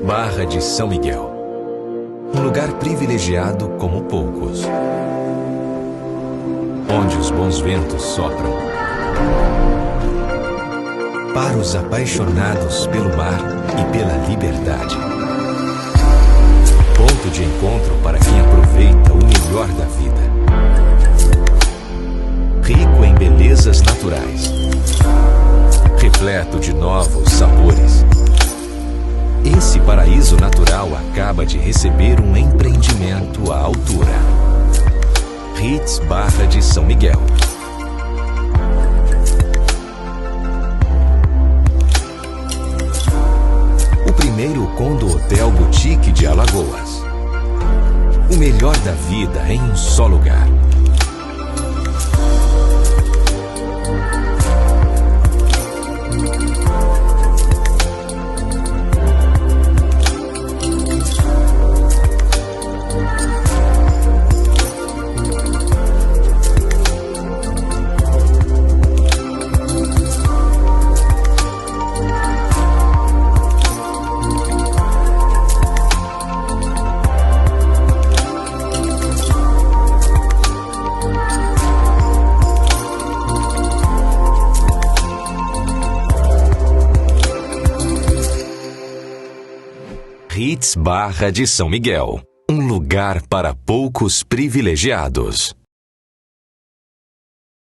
Barra de São Miguel. Um lugar privilegiado como poucos. Onde os bons ventos sopram. Para os apaixonados pelo mar e pela liberdade. Ponto de encontro para quem aproveita o melhor da vida. Rico em belezas naturais. Repleto de novos sabores. Esse paraíso natural acaba de receber um empreendimento à altura. Ritz Barra de São Miguel. O primeiro condo hotel boutique de Alagoas. O melhor da vida em um só lugar. Ritz Barra de São Miguel. Um lugar para poucos privilegiados.